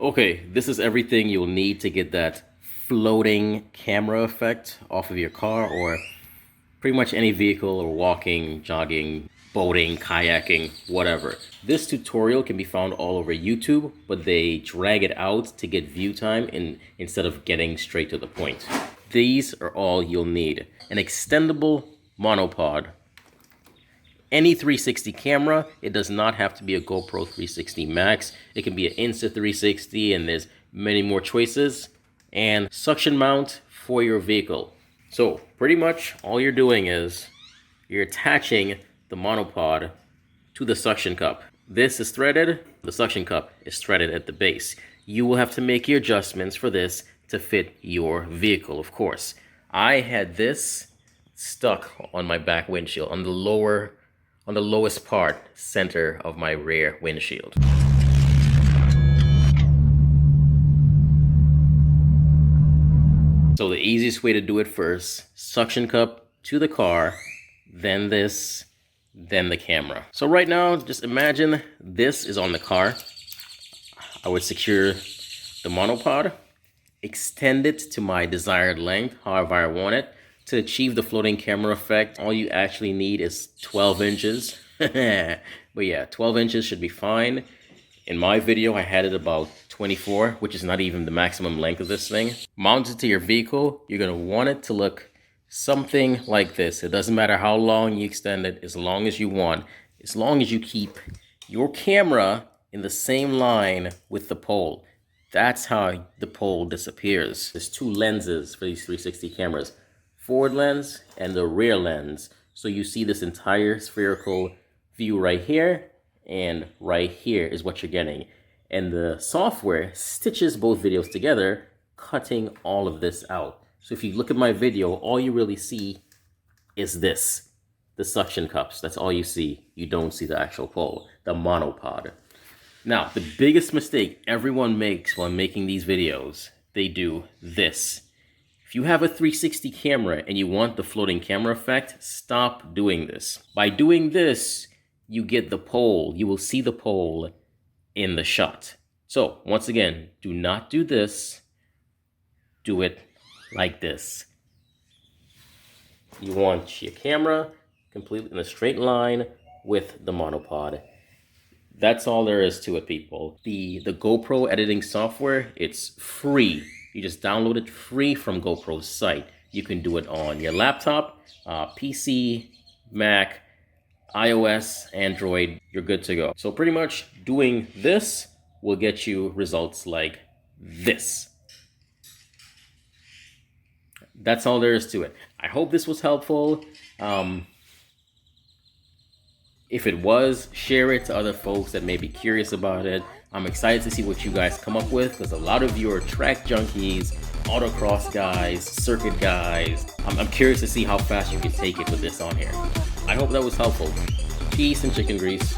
Okay, this is everything you'll need to get that floating camera effect off of your car or pretty much any vehicle or walking, jogging, boating, kayaking, whatever. This tutorial can be found all over YouTube, but they drag it out to get view time instead of getting straight to the point. These are all you'll need. An extendable monopod, any 360 camera. It does not have to be a GoPro 360 Max. It can be an Insta360, and there's many more choices. And suction mount for your vehicle. So pretty much all you're doing is you're attaching the monopod to the suction cup. This is threaded, the suction cup is threaded at the base. You will have to make your adjustments for this to fit your vehicle, of course. I had this stuck on my back windshield, on the lowest part, center of my rear windshield. So the easiest way to do it first, suction cup to the car, then this, then the camera. So right now, just imagine this is on the car. I would secure the monopod, extend it to my desired length, however I want it. To achieve the floating camera effect, all you actually need is 12 inches. But yeah, 12 inches should be fine. In my video, I had it about 24, which is not even the maximum length of this thing. Mounted to your vehicle, you're gonna want it to look something like this. It doesn't matter how long you extend it, as long as you want, as long as you keep your camera in the same line with the pole. That's how the pole disappears. There's two lenses for these 360 cameras, forward lens and the rear lens. So you see this entire spherical view right here, and right here is what you're getting. And the software stitches both videos together, cutting all of this out. So if you look at my video, all you really see is this, the suction cups. That's all you see. You don't see the actual pole, the monopod. Now, the biggest mistake everyone makes while making these videos, they do this. If you have a 360 camera and you want the floating camera effect, stop doing this. By doing this, you get the pole. You will see the pole in the shot. So once again, do not do this. Do it like this. You want your camera completely in a straight line with the monopod. That's all there is to it, people. The GoPro editing software, it's free. You just download it free from GoPro's site. You can do it on your laptop, PC, Mac, iOS, Android, you're good to go. So pretty much doing this will get you results like this. That's all there is to it. I hope this was helpful. If it was, share it to other folks that may be curious about it. I'm excited to see what you guys come up with, because a lot of you are track junkies, autocross guys, circuit guys. I'm curious to see how fast you can take it with this on here. I hope that was helpful. Peace and chicken grease.